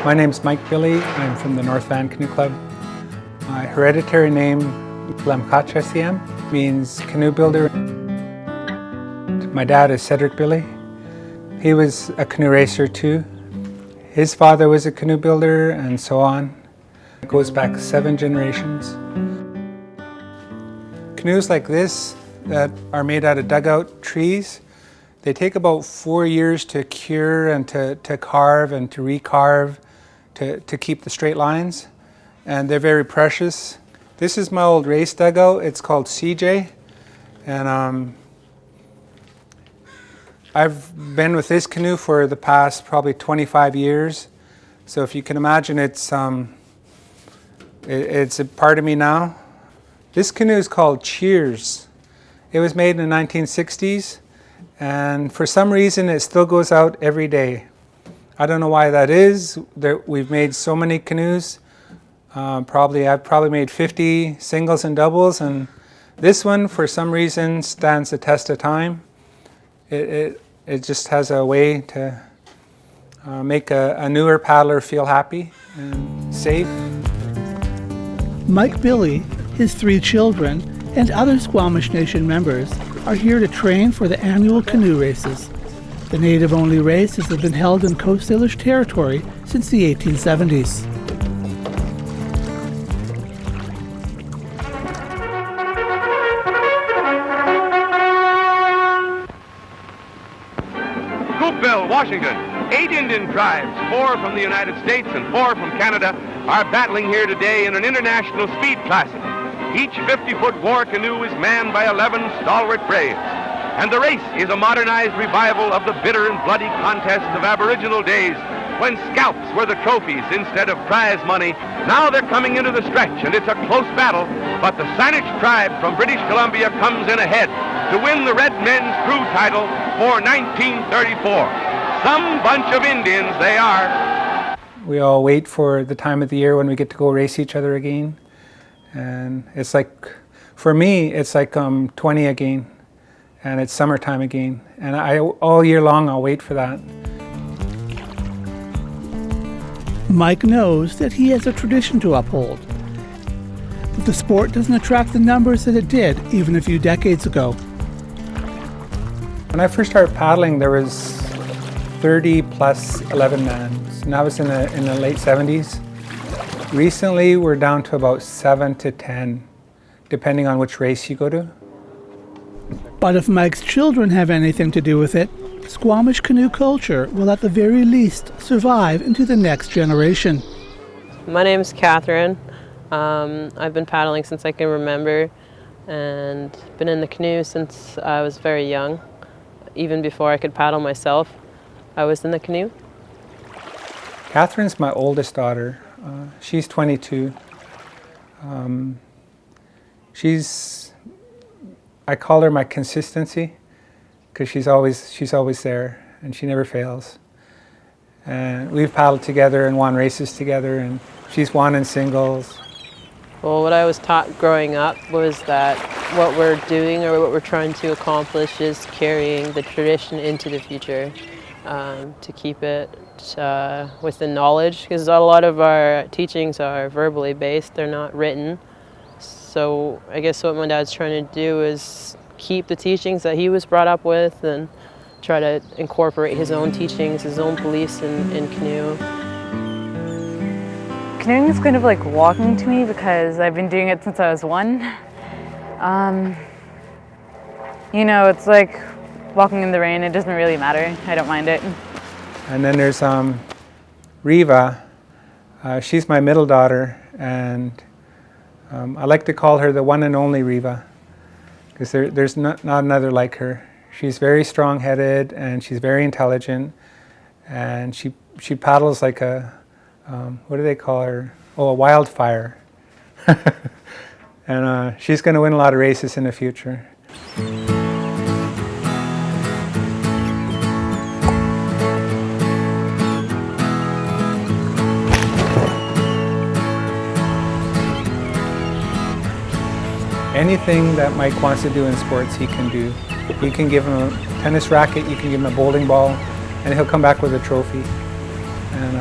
My name's Mike Billy. I'm from the North Van Canoe Club. My hereditary name, Lamkachasiam, means canoe builder. My dad is Cedric Billy. He was a canoe racer too. His father was a canoe builder and so on. It goes back 7 generations. Canoes like this that are made out of dugout trees, they take about 4 years to cure and to carve and to recarve to keep the straight lines. And they're very precious. This is my old race dugout. It's called CJ. And I've been with this canoe for the past probably 25 years. So if you can imagine, it's a part of me now. This canoe is called Cheers. It was made in the 1960s, and for some reason it still goes out every day. I don't know why that is. We've made so many canoes. I've probably made 50 singles and doubles, and this one for some reason stands the test of time. It just has a way to make a newer paddler feel happy and safe. Mike Billy, his 3 children, and other Squamish Nation members are here to train for the annual canoe races. The native-only races have been held in Coast Salish territory since the 1870s. Cookville, Washington. 8 Indian tribes, 4 from the United States and 4 from Canada, are battling here today in an international speed classic. Each 50-foot war canoe is manned by 11 stalwart braves. And the race is a modernized revival of the bitter and bloody contests of Aboriginal days when scalps were the trophies instead of prize money. Now they're coming into the stretch, and it's a close battle, but the Squamish tribe from British Columbia comes in ahead to win the Red Men's Crew title for 1934. Some bunch of Indians they are. We all wait for the time of the year when we get to go race each other again. And it's like, for me, it's like 20 again, and it's summertime again. And all year long, I'll wait for that. Mike knows that he has a tradition to uphold, but the sport doesn't attract the numbers that it did even a few decades ago. When I first started paddling, there was 30 plus 11 mans, and that was in the late 70s. Recently, we're down to about 7 to 10, depending on which race you go to. But if Mike's children have anything to do with it, Squamish canoe culture will at the very least survive into the next generation. My name's Catherine. I've been paddling since I can remember and been in the canoe since I was very young. Even before I could paddle myself, I was in the canoe. Catherine's my oldest daughter. She's 22. I call her my consistency because she's always there and she never fails. And we've paddled together and won races together, and she's won in singles. Well, what I was taught growing up was that what we're doing or what we're trying to accomplish is carrying the tradition into the future, to keep it with the knowledge, because a lot of our teachings are verbally based, they're not written. So I guess what my dad's trying to do is keep the teachings that he was brought up with and try to incorporate his own teachings, his own beliefs in canoe. Canoeing is kind of like walking to me because I've been doing it since I was 1. You know, it's like walking in the rain, it doesn't really matter. I don't mind it. And then there's Riva. She's my middle daughter, and I like to call her the one and only Riva because there's not another like her. She's very strong-headed and she's very intelligent, and she paddles like a, what do they call her? Oh, a wildfire. And she's going to win a lot of races in the future. Anything that Mike wants to do in sports, he can do. You can give him a tennis racket, you can give him a bowling ball, and he'll come back with a trophy. And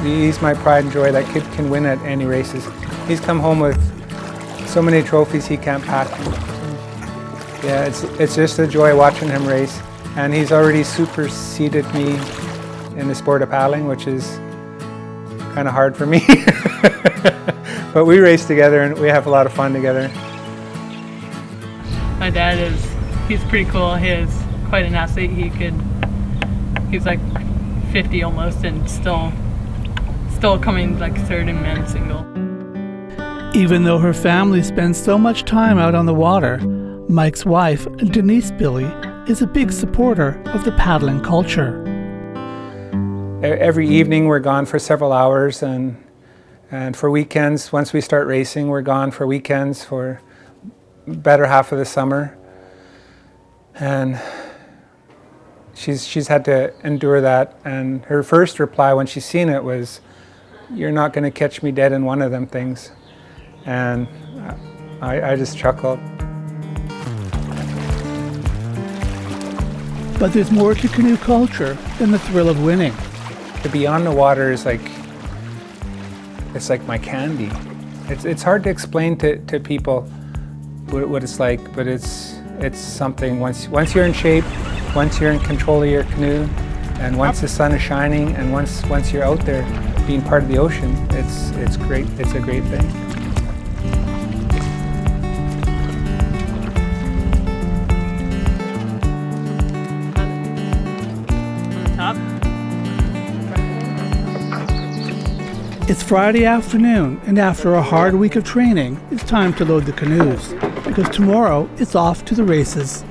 He's my pride and joy. That kid can win at any races. He's come home with so many trophies he can't pack them. Yeah, it's just a joy watching him race. And he's already superseded me in the sport of paddling, which is kind of hard for me. But we race together and we have a lot of fun together. My dad he's pretty cool. He's quite an athlete. He's like 50 almost and still coming like third in men's single. Even though her family spends so much time out on the water, Mike's wife, Denise Billy, is a big supporter of the paddling culture. Every evening we're gone for several hours, and for weekends, once we start racing, we're gone for weekends for better half of the summer. And she's had to endure that, and her first reply when she's seen it was, "You're not going to catch me dead in one of them things." And I just chuckled. But there's more to canoe culture than the thrill of winning. To be on the water is it's like my candy. It's hard to explain to people what it's like, but it's something. Once you're in shape, once you're in control of your canoe, and once the sun is shining, and once you're out there being part of the ocean, it's great. It's a great thing. It's Friday afternoon, and after a hard week of training, it's time to load the canoes, because tomorrow it's off to the races.